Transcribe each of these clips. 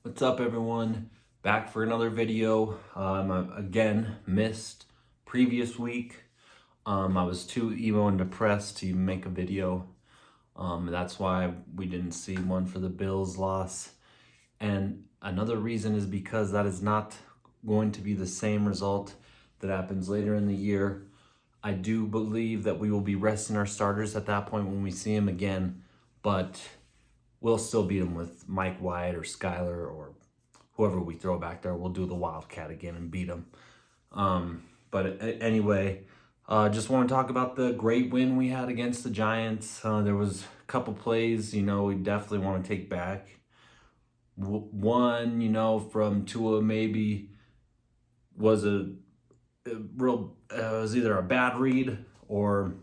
What's up, everyone? Back for another video. I again missed previous week. I was too emo and depressed to even make a video. That's why we didn't see one for the Bills loss. And another reason is because that is not going to be the same result that happens later in the year. I do believe that we will be resting our starters at that point when we see them again, but we'll still beat them with Mike White or Skyler or whoever we throw back there. We'll do the Wildcat again and beat them. Anyway, just want to talk about the great win we had against the Giants. There was a couple plays, we definitely want to take back. One, from Tua maybe was a real, it was either a bad read or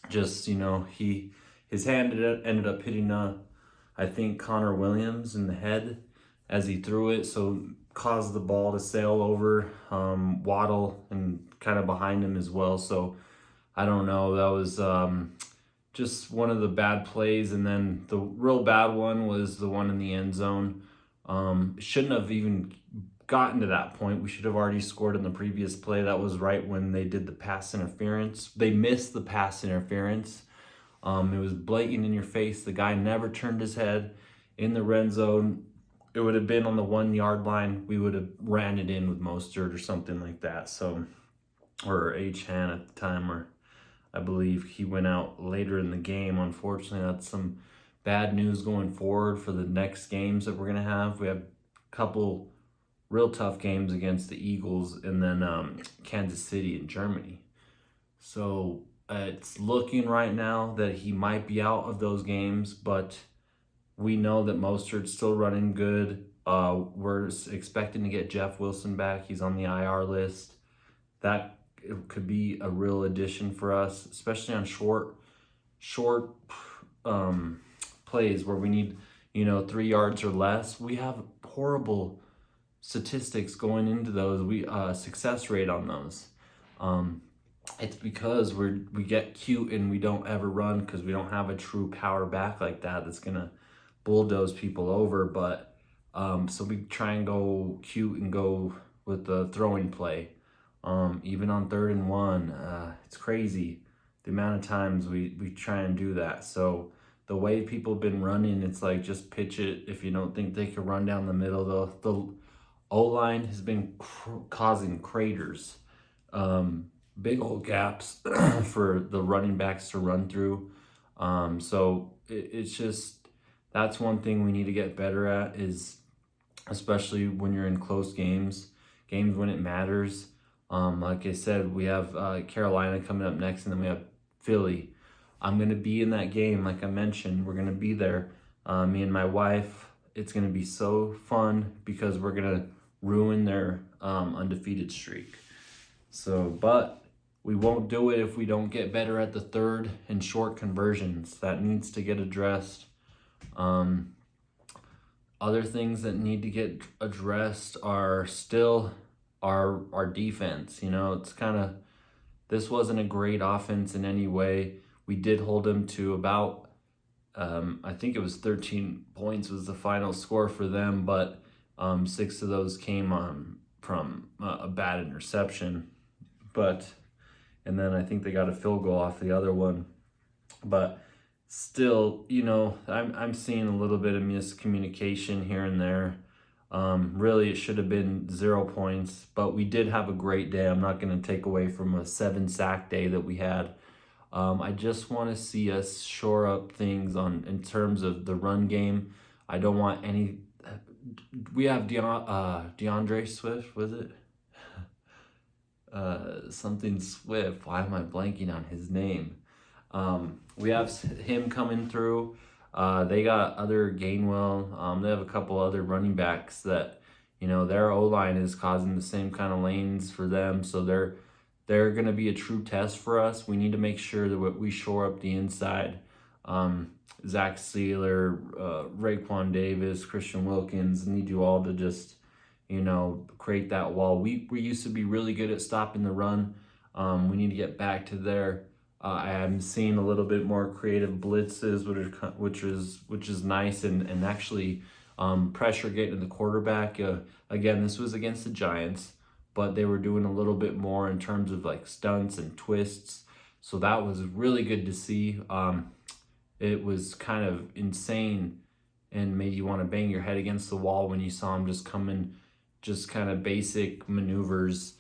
just, his hand ended up hitting, I think, Connor Williams in the head as he threw it, so caused the ball to sail over Waddle and kind of behind him as well. So I don't know, that was just one of the bad plays. And then the real bad one was the one in the end zone. Shouldn't have even gotten to that point. We should have already scored in the previous play. That was right when they did the pass interference. They missed the pass interference. It was blatant in your face. The guy never turned his head in the red zone. It would have been on the 1 yard line. We would have ran it in with Mostert or something like that. So, or H-Han at the time, or I believe he went out later in the game. Unfortunately, that's some bad news going forward for the next games that we're going to have. We have a couple real tough games against the Eagles and then Kansas City and Germany. So it's looking right now that he might be out of those games, but we know that Mostert's still running good. We're expecting to get Jeff Wilson back. He's on the IR list. That could be a real addition for us, especially on short plays where we need, 3 yards or less. We have horrible statistics going into those. We success rate on those. It's because we get cute and we don't ever run because we don't have a true power back like that that's gonna bulldoze people over. But so we try and go cute and go with the throwing play. Even on 3rd and 1, it's crazy the amount of times we try and do that. So the way people have been running, it's like just pitch it. If you don't think they can run down the middle, the O-line has been causing craters, big old gaps for the running backs to run through. So it's just, that's one thing we need to get better at, is especially when you're in close games when it matters. Like I said, we have Carolina coming up next, and then we have Philly. I'm going to be in that game. Like I mentioned, we're going to be there. Me and my wife, it's going to be so fun because we're going to ruin their undefeated streak. So, but we won't do it if we don't get better at the third and short conversions. That needs to get addressed. Other things that need to get addressed are still our defense. It's kind of, this wasn't a great offense in any way. We did hold them to about, I think it was 13 points was the final score for them, but 6 of those came from a bad interception. And then I think they got a field goal off the other one. But still, I'm seeing a little bit of miscommunication here and there. Really, it should have been 0 points, but we did have a great day. I'm not going to take away from a 7-sack day that we had. I just want to see us shore up things in terms of the run game. I don't want any. We have DeAndre Swift, was it? Something Swift. Why am I blanking on his name? We have him coming through. They got other Gainwell. They have a couple other running backs that, their O-line is causing the same kind of lanes for them. So they're going to be a true test for us. We need to make sure that we shore up the inside. Zach Sealer, Raekwon Davis, Christian Wilkins, need you all to just, create that wall. We used to be really good at stopping the run. We need to get back to there. I am seeing a little bit more creative blitzes, which is nice, and actually pressure getting to the quarterback. Again, this was against the Giants, but they were doing a little bit more in terms of like stunts and twists. So that was really good to see. It was kind of insane and made you want to bang your head against the wall when you saw him just coming, just kind of basic maneuvers,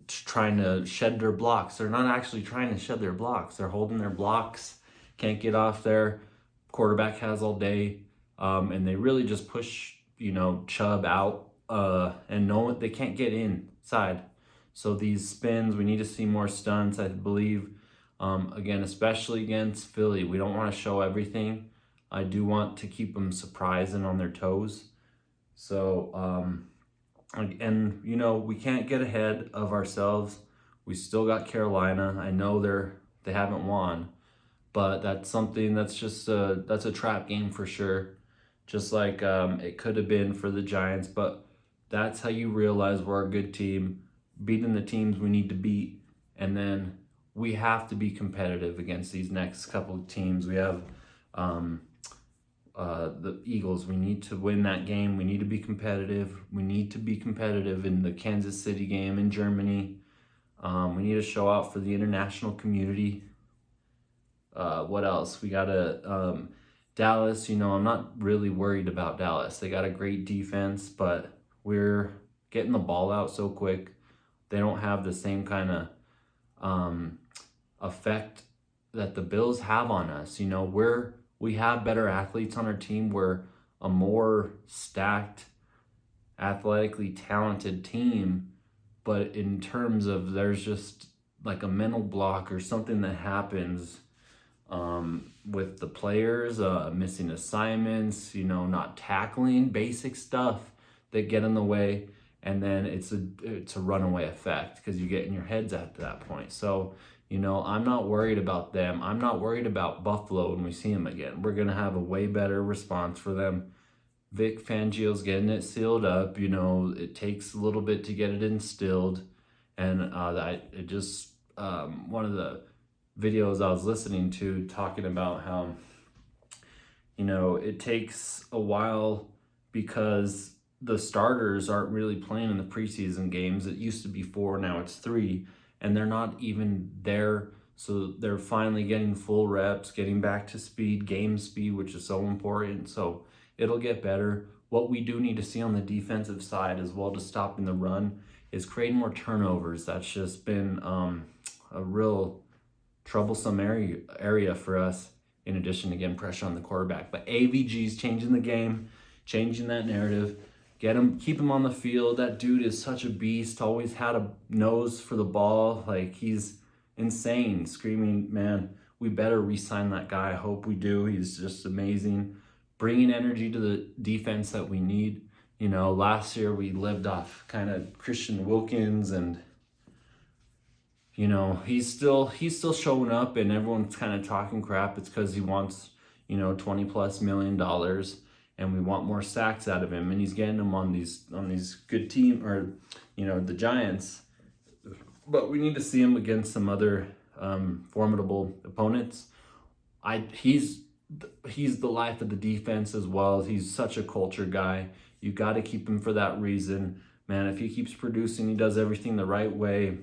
trying to shed their blocks. They're not actually trying to shed their blocks. They're holding their blocks, can't get off there. Quarterback has all day, and they really just push, Chubb out, and they can't get inside. So these spins, we need to see more stunts, I believe. Again, especially against Philly, we don't want to show everything. I do want to keep them surprised and on their toes. So, and we can't get ahead of ourselves. We still got Carolina. I know they haven't won, but that's something that's just that's a trap game for sure. Just like it could have been for the Giants, but that's how you realize we're a good team, beating the teams we need to beat, and then we have to be competitive against these next couple of teams. We have the Eagles. We need to win that game. We need to be competitive. We need to be competitive in the Kansas City game in Germany. We need to show out for the international community. What else? We got Dallas. I'm not really worried about Dallas. They got a great defense, but we're getting the ball out so quick. They don't have the same kind of effect that the Bills have on us. We have better athletes on our team. We're a more stacked, athletically talented team, but in terms of there's just like a mental block or something that happens with the players, missing assignments, not tackling, basic stuff that get in the way, and then it's a runaway effect because you get in your heads at that point. So I'm not worried about them. I'm not worried about Buffalo when we see them again. We're going to have a way better response for them. Vic Fangio's getting it sealed up. It takes a little bit to get it instilled. And one of the videos I was listening to talking about how, it takes a while because the starters aren't really playing in the preseason games. It used to be 4, now it's 3. And they're not even there, so they're finally getting full reps, getting back to speed, game speed, which is so important. So it'll get better. What we do need to see on the defensive side as well to stopping the run is creating more turnovers. That's just been a real troublesome area for us, in addition to getting pressure on the quarterback. But AVG's changing the game, changing that narrative. Keep him on the field. That dude is such a beast. Always had a nose for the ball. Like, he's insane. Screaming, man, we better re-sign that guy. I hope we do. He's just amazing. Bringing energy to the defense that we need. Last year we lived off kind of Christian Wilkins, and he's still showing up, and everyone's kind of talking crap. It's because he wants $20+ million. And we want more sacks out of him, and he's getting them on these good team, or the Giants. But we need to see him against some other formidable opponents. He's the life of the defense as well. He's such a culture guy. You got to keep him for that reason, man. If he keeps producing, he does everything the right way.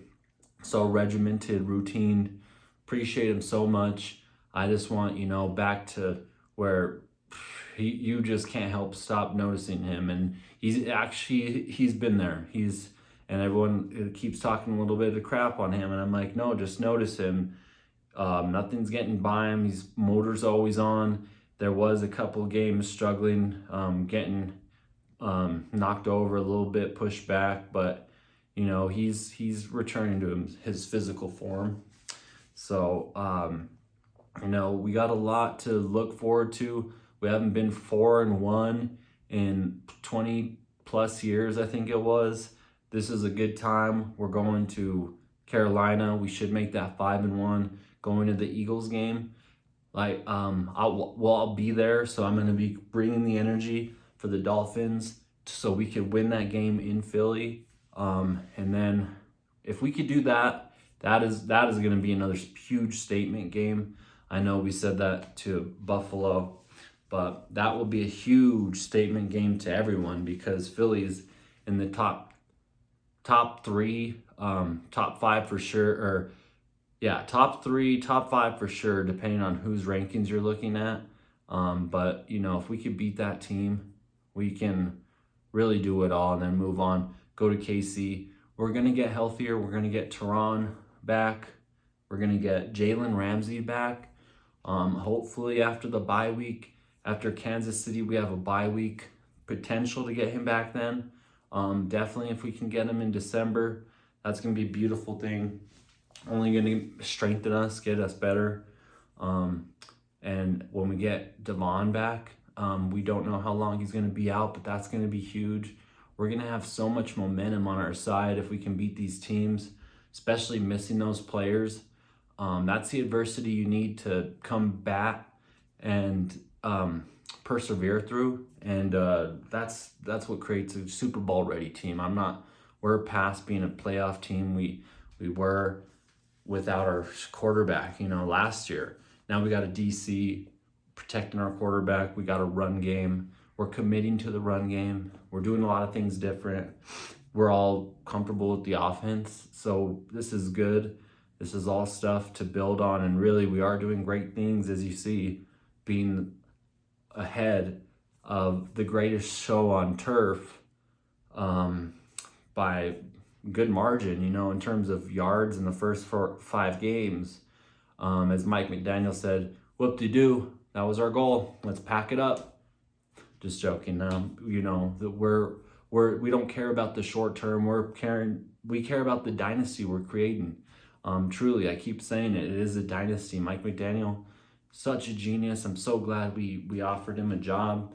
So regimented, routine. Appreciate him so much. I just want back to where you just can't help stop noticing him, and he's been there. And everyone keeps talking a little bit of crap on him, and I'm like, no, just notice him. Nothing's getting by him. His motor's always on. There was a couple games struggling, getting knocked over a little bit, pushed back, but he's returning to his physical form. So we got a lot to look forward to. We haven't been 4-1 in 20+ years, I think it was. This is a good time. We're going to Carolina. We should make that 5-1. Going to the Eagles game, I'll be there, so I'm going to be bringing the energy for the Dolphins so we could win that game in Philly. And then if we could do that, that is going to be another huge statement game. I know we said that to Buffalo, But that will be a huge statement game to everyone because Philly's in the top three, top five for sure, or yeah, top three, top five for sure, depending on whose rankings you're looking at. But if we could beat that team, we can really do it all and then move on, go to KC. We're going to get healthier. We're going to get Tehran back. We're going to get Jalen Ramsey back. Hopefully after the bye week, after Kansas City, we have a bye week potential to get him back then. Definitely if we can get him in December, that's going to be a beautiful thing. Only going to strengthen us, get us better. And when we get Devon back, we don't know how long he's going to be out, but that's going to be huge. We're going to have so much momentum on our side if we can beat these teams, especially missing those players. That's the adversity you need to come back and persevere through. And that's what creates a Super Bowl ready team. We're past being a playoff team. We were without our quarterback, last year. Now we got a DC protecting our quarterback. We got a run game. We're committing to the run game. We're doing a lot of things different. We're all comfortable with the offense. So this is good. This is all stuff to build on. And really, we are doing great things, as you see, being ahead of the greatest show on turf by good margin, in terms of yards in the first 5 games. As Mike McDaniel said, whoop-de-doo, that was our goal. Let's pack it up. Just joking. That we don't care about the short term. We care about the dynasty we're creating. Truly, I keep saying it. It is a dynasty. Mike McDaniel, such a genius. I'm so glad we offered him a job.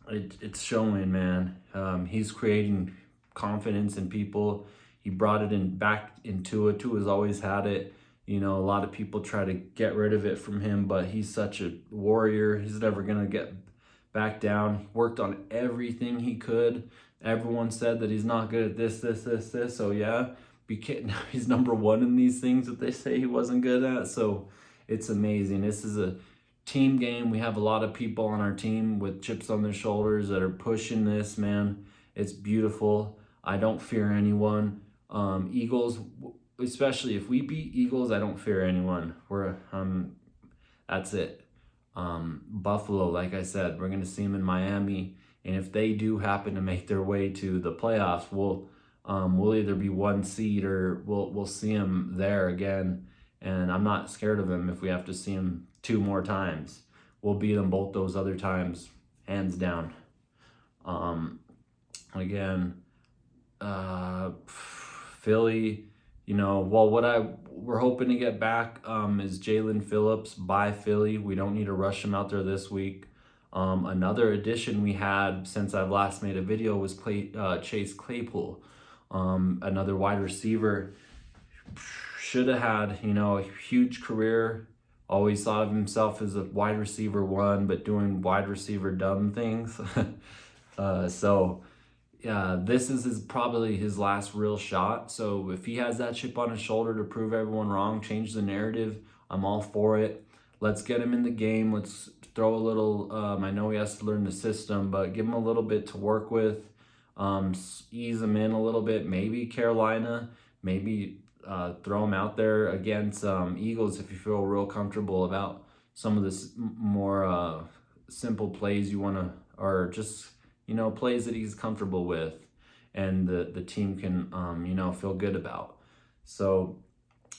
It's showing, man. He's creating confidence in people. He brought it back into it. Tua's always had it. A lot of people try to get rid of it from him, but he's such a warrior. He's never going to get back down. He worked on everything he could. Everyone said that he's not good at this. So yeah, he's number one in these things that they say he wasn't good at. So it's amazing. This is a team game. We have a lot of people on our team with chips on their shoulders that are pushing this, man. It's beautiful. I don't fear anyone. Eagles, especially if we beat Eagles, I don't fear anyone. That's it. Buffalo, like I said, we're going to see them in Miami. And if they do happen to make their way to the playoffs, we'll either be 1 seed or we'll see them there again. And I'm not scared of them if we have to see them 2 more times. We'll beat them both those other times, hands down. Philly, we're hoping to get back is Jalen Phillips by Philly. We don't need to rush him out there this week. Another addition we had since I've last made a video was Chase Claypool, another wide receiver. Should have had, a huge career. Always thought of himself as a wide receiver 1, but doing wide receiver dumb things. This is probably his last real shot. So if he has that chip on his shoulder to prove everyone wrong, change the narrative, I'm all for it. Let's get him in the game. Let's throw a little, I know he has to learn the system, but give him a little bit to work with. Ease him in a little bit. Maybe Carolina, maybe throw him out there against Eagles if you feel real comfortable about some of this more simple plays you want to, or just plays that he's comfortable with and the team can, feel good about. So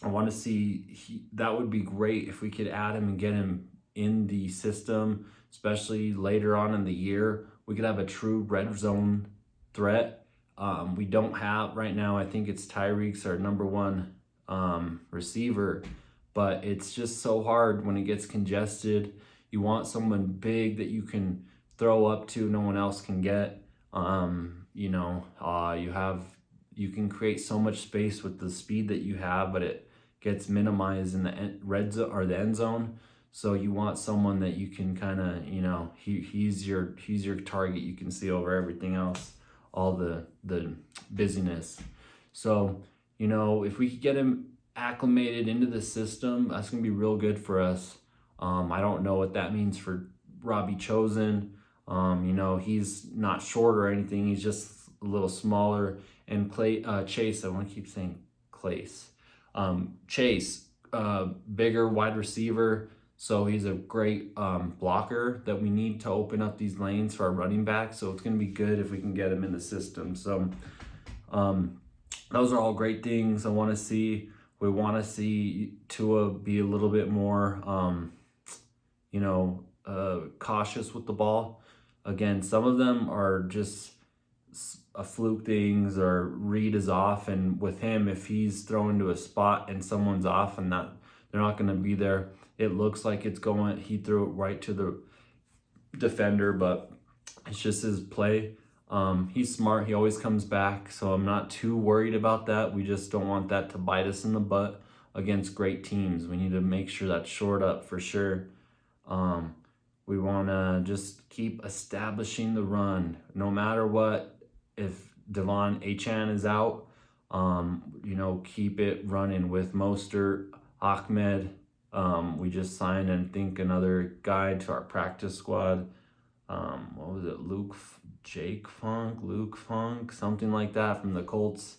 I want to see, that would be great if we could add him and get him in the system, especially later on in the year. We could have a true red zone threat. We don't have right now. I think it's Tyreek's our number 1 receiver, but it's just so hard when it gets congested. You want someone big that you can throw up to, no one else can get. You can create so much space with the speed that you have, but it gets minimized in the red zone or the end zone. So you want someone that you can kind of, he's your target. You can see over everything else, all the busyness. So, if we could get him acclimated into the system, that's going to be real good for us. I don't know what that means for Robbie Chosen. You know, he's not short or anything. He's just a little smaller. And Chase, I want to keep saying Clace. Chase, bigger wide receiver. So he's a great blocker that we need to open up these lanes for our running back. So it's going to be good if we can get him in the system. So those are all great things I want to see. We want to see Tua be a little bit more, cautious with the ball. Again, some of them are just a fluke things or read is off. And with him, if he's thrown to a spot and someone's off and they're not going to be there, it looks like it's going. He threw it right to the defender, but it's just his play. He's smart. He always comes back, so I'm not too worried about that. We just don't want that to bite us in the butt against great teams. We need to make sure that's shored up for sure. We want to just keep establishing the run, no matter what. If Devon Achane is out, keep it running with Mostert, Ahmed. We just signed, I think, another guy to our practice squad. What was it? Luke Funk, something like that from the Colts.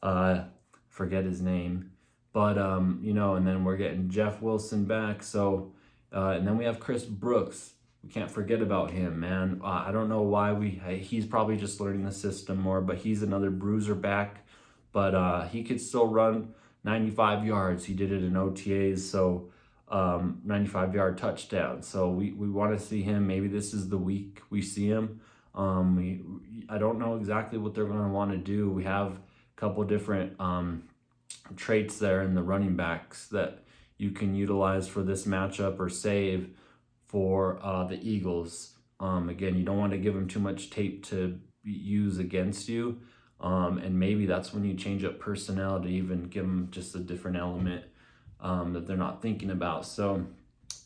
Forget his name. But, and then we're getting Jeff Wilson back. So, and then we have Chris Brooks. We can't forget about him, man. I don't know why he's probably just learning the system more, but he's another bruiser back. But he could still run 95 yards. He did it in OTAs, so 95-yard touchdown. So we want to see him. Maybe this is the week we see him. I don't know exactly what they're going to want to do. We have a couple different traits there in the running backs that you can utilize for this matchup or save for the Eagles. Again, you don't want to give them too much tape to use against you. And maybe that's when you change up personnel to even give them just a different element that they're not thinking about. So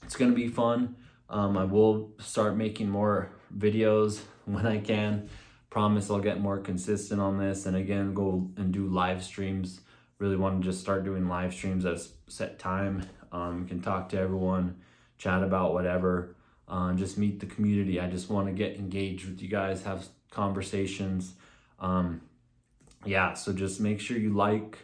it's going to be fun. I will start making more videos when I can. Promise I'll get more consistent on this. And again, go and do live streams. Really want to just start doing live streams at a set time. You can talk to everyone, chat about whatever, just meet the community. I just want to get engaged with you guys, have conversations. So just make sure you like,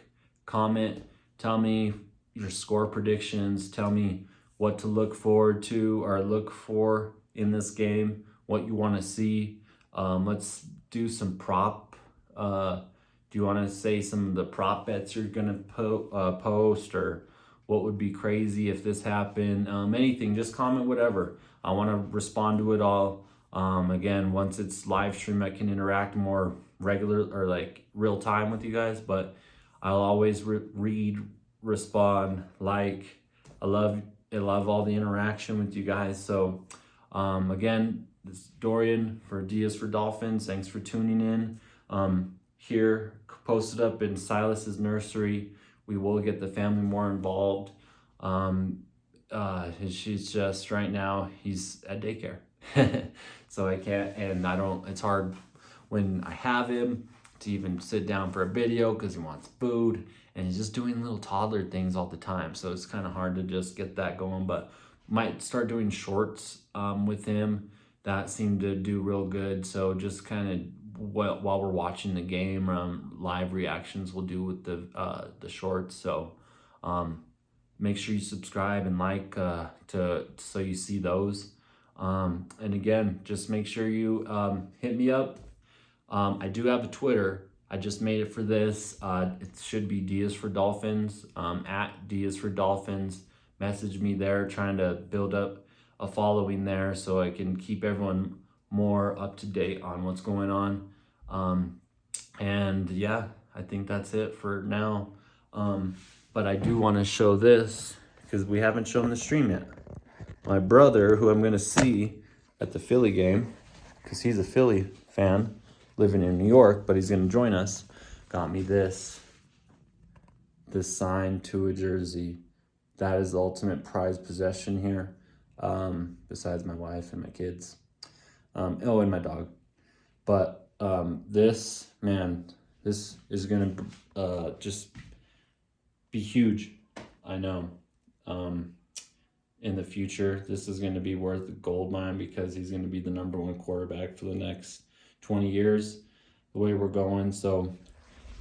comment, tell me your score predictions, tell me what to look forward to or look for in this game, what you want to see. Let's do some prop. Do you want to say some of the prop bets you're going to post, or what would be crazy if this happened? Anything, just comment whatever. I want to respond to it all. Again, once it's live stream, I can interact more regular or like real time with you guys, but I'll always read, respond, like. I love all the interaction with you guys. So again, this is Dorian for Diaz for Dolphins. Thanks for tuning in. Here, posted up in Silas's nursery. We will get the family more involved. She's just right now, he's at daycare. So I can't, and I don't, it's hard when I have him to even sit down for a video because he wants food and he's just doing little toddler things all the time. So it's kind of hard to just get that going, but might start doing shorts with him. That seemed to do real good. So just kind of while we're watching the game, live reactions we'll do with the shorts. So make sure you subscribe and like so you see those. And again, just make sure you hit me up. I do have a Twitter. I just made it for this. It should be Diaz for Dolphins, at Diaz for Dolphins. Message me there, trying to build up a following there so I can keep everyone more up to date on what's going on. And yeah, I think that's it for now. But I do want to show this because we haven't shown the stream yet. My brother, who I'm going to see at the Philly game, because he's a Philly fan living in New York, but he's going to join us, got me this signed to a jersey. That is the ultimate prized possession here, besides my wife and my kids. And my dog. But this is going to just be huge. I know. in the future, this is going to be worth a gold mine because he's going to be the #1 quarterback for the next 20 years, the way we're going. So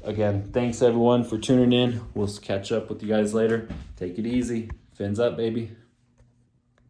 again, thanks everyone for tuning in. We'll catch up with you guys later. Take it easy. Fins up, baby.